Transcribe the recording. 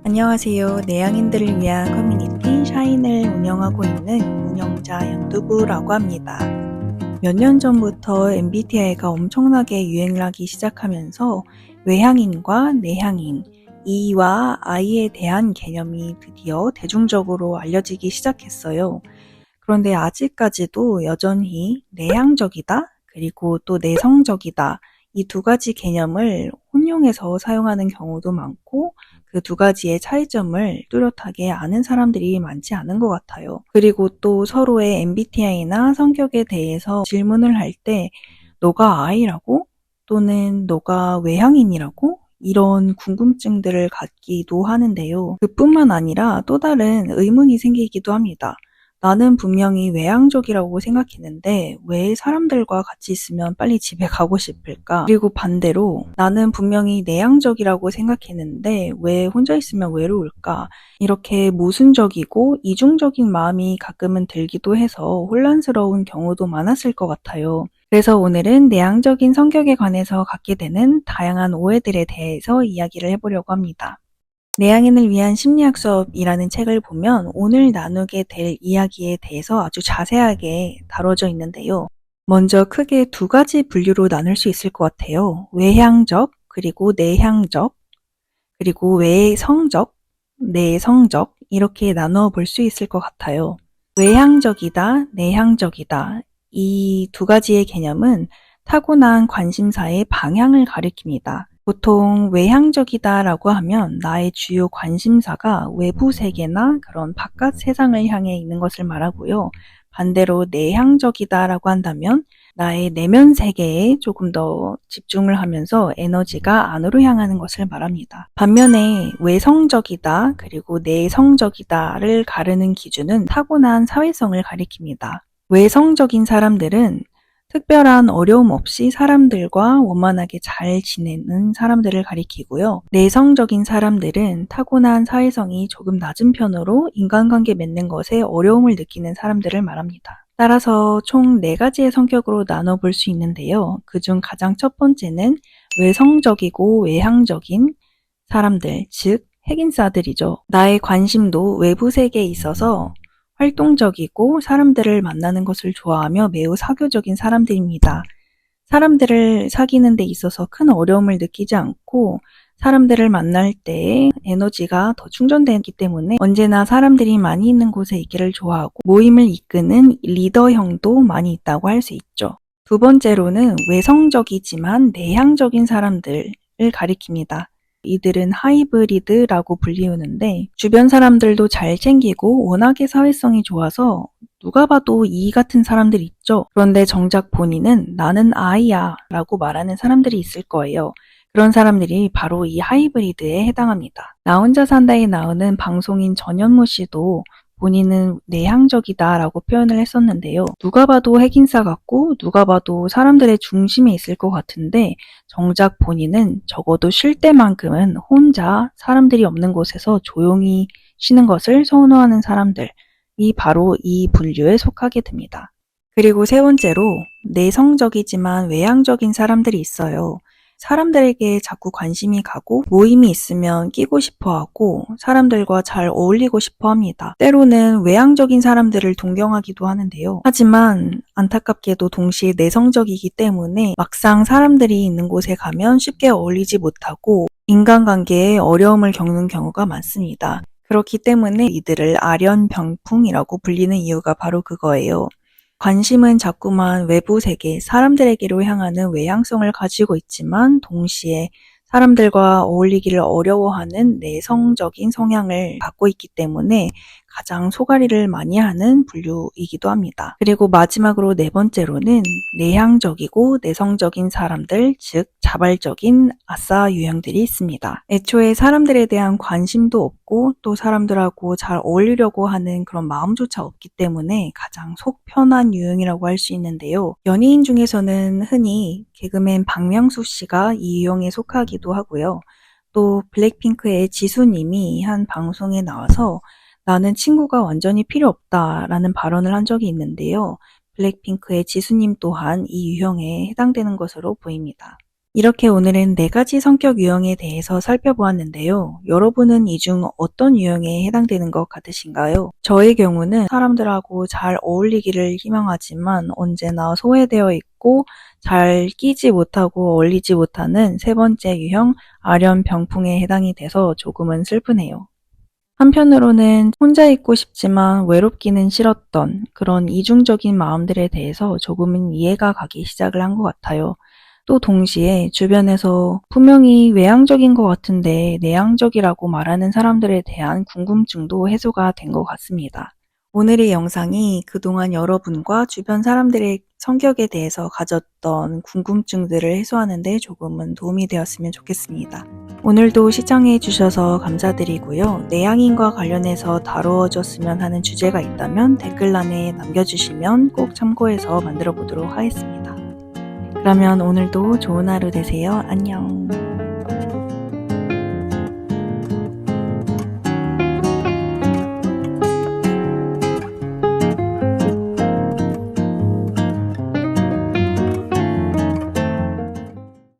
안녕하세요. 내향인들을 위한 커뮤니티 샤인을 운영하고 있는 운영자 연두부라고 합니다. 몇 년 전부터 MBTI가 엄청나게 유행을 하기 시작하면서 외향인과 내향인, E와 I에 대한 개념이 드디어 대중적으로 알려지기 시작했어요. 그런데 아직까지도 여전히 내향적이다, 그리고 또 내성적이다, 이 두 가지 개념을 혼용해서 사용하는 경우도 많고, 그 두 가지의 차이점을 뚜렷하게 아는 사람들이 많지 않은 것 같아요. 그리고 또 서로의 MBTI나 성격에 대해서 질문을 할 때, 너가 I라고? 또는 너가 외향인이라고? 이런 궁금증들을 갖기도 하는데요. 그뿐만 아니라 또 다른 의문이 생기기도 합니다. 나는 분명히 외향적이라고 생각했는데 왜 사람들과 같이 있으면 빨리 집에 가고 싶을까? 그리고 반대로 나는 분명히 내향적이라고 생각했는데 왜 혼자 있으면 외로울까? 이렇게 모순적이고 이중적인 마음이 가끔은 들기도 해서 혼란스러운 경우도 많았을 것 같아요. 그래서 오늘은 내향적인 성격에 관해서 갖게 되는 다양한 오해들에 대해서 이야기를 해보려고 합니다. 내향인을 위한 심리학 수업이라는 책을 보면 오늘 나누게 될 이야기에 대해서 아주 자세하게 다뤄져 있는데요. 먼저 크게 두 가지 분류로 나눌 수 있을 것 같아요. 외향적, 그리고 내향적, 그리고 외성적, 내성적 이렇게 나누어 볼 수 있을 것 같아요. 외향적이다, 내향적이다 이 두 가지의 개념은 타고난 관심사의 방향을 가리킵니다. 보통 외향적이다라고 하면 나의 주요 관심사가 외부 세계나 그런 바깥 세상을 향해 있는 것을 말하고요. 반대로 내향적이다라고 한다면 나의 내면 세계에 조금 더 집중을 하면서 에너지가 안으로 향하는 것을 말합니다. 반면에 외성적이다 그리고 내성적이다를 가르는 기준은 타고난 사회성을 가리킵니다. 외성적인 사람들은 특별한 어려움 없이 사람들과 원만하게 잘 지내는 사람들을 가리키고요. 내성적인 사람들은 타고난 사회성이 조금 낮은 편으로 인간관계 맺는 것에 어려움을 느끼는 사람들을 말합니다. 따라서 총 4가지의 성격으로 나눠볼 수 있는데요. 그중 가장 첫 번째는 외성적이고 외향적인 사람들, 즉 핵인싸들이죠. 나의 관심도 외부 세계에 있어서 활동적이고 사람들을 만나는 것을 좋아하며 매우 사교적인 사람들입니다. 사람들을 사귀는 데 있어서 큰 어려움을 느끼지 않고 사람들을 만날 때 에너지가 더 충전되기 때문에 언제나 사람들이 많이 있는 곳에 있기를 좋아하고 모임을 이끄는 리더형도 많이 있다고 할 수 있죠. 두 번째로는 외성적이지만 내향적인 사람들을 가리킵니다. 이들은 하이브리드라고 불리우는데 주변 사람들도 잘 챙기고 워낙에 사회성이 좋아서 누가 봐도 이 같은 사람들 있죠. 그런데 정작 본인은 나는 I야 라고 말하는 사람들이 있을 거예요. 그런 사람들이 바로 이 하이브리드에 해당합니다. 나 혼자 산다에 나오는 방송인 전현무 씨도 본인은 내향적이다 라고 표현을 했었는데요. 누가 봐도 핵인싸 같고 누가 봐도 사람들의 중심에 있을 것 같은데 정작 본인은 적어도 쉴 때만큼은 혼자 사람들이 없는 곳에서 조용히 쉬는 것을 선호하는 사람들, 이 바로 이 분류에 속하게 됩니다. 그리고 세 번째로 내성적이지만 외향적인 사람들이 있어요. 사람들에게 자꾸 관심이 가고 모임이 있으면 끼고 싶어 하고 사람들과 잘 어울리고 싶어 합니다. 때로는 외향적인 사람들을 동경하기도 하는데요. 하지만 안타깝게도 동시에 내성적이기 때문에 막상 사람들이 있는 곳에 가면 쉽게 어울리지 못하고 인간관계에 어려움을 겪는 경우가 많습니다. 그렇기 때문에 이들을 아련병풍이라고 불리는 이유가 바로 그거예요. 관심은 자꾸만 외부 세계, 사람들에게로 향하는 외향성을 가지고 있지만 동시에 사람들과 어울리기를 어려워하는 내성적인 성향을 갖고 있기 때문에 가장 소가리를 많이 하는 분류이기도 합니다. 그리고 마지막으로 네 번째로는 내향적이고 내성적인 사람들, 즉 자발적인 아싸 유형들이 있습니다. 애초에 사람들에 대한 관심도 없고 또 사람들하고 잘 어울리려고 하는 그런 마음조차 없기 때문에 가장 속 편한 유형이라고 할 수 있는데요. 연예인 중에서는 흔히 개그맨 박명수 씨가 이 유형에 속하기도 하고요. 또 블랙핑크의 지수님이 한 방송에 나와서 나는 친구가 완전히 필요 없다라는 발언을 한 적이 있는데요. 블랙핑크의 지수님 또한 이 유형에 해당되는 것으로 보입니다. 이렇게 오늘은 4가지 성격 유형에 대해서 살펴보았는데요. 여러분은 이 중 어떤 유형에 해당되는 것 같으신가요? 저의 경우는 사람들하고 잘 어울리기를 희망하지만 언제나 소외되어 있고 잘 끼지 못하고 어울리지 못하는 3번째 유형 아련병풍에 해당이 돼서 조금은 슬프네요. 한편으로는 혼자 있고 싶지만 외롭기는 싫었던 그런 이중적인 마음들에 대해서 조금은 이해가 가기 시작을 한 것 같아요. 또 동시에 주변에서 분명히 외향적인 것 같은데 내향적이라고 말하는 사람들에 대한 궁금증도 해소가 된 것 같습니다. 오늘의 영상이 그동안 여러분과 주변 사람들의 성격에 대해서 가졌던 궁금증들을 해소하는 데 조금은 도움이 되었으면 좋겠습니다. 오늘도 시청해 주셔서 감사드리고요. 내향인과 관련해서 다루어졌으면 하는 주제가 있다면 댓글란에 남겨주시면 꼭 참고해서 만들어 보도록 하겠습니다. 그러면 오늘도 좋은 하루 되세요. 안녕.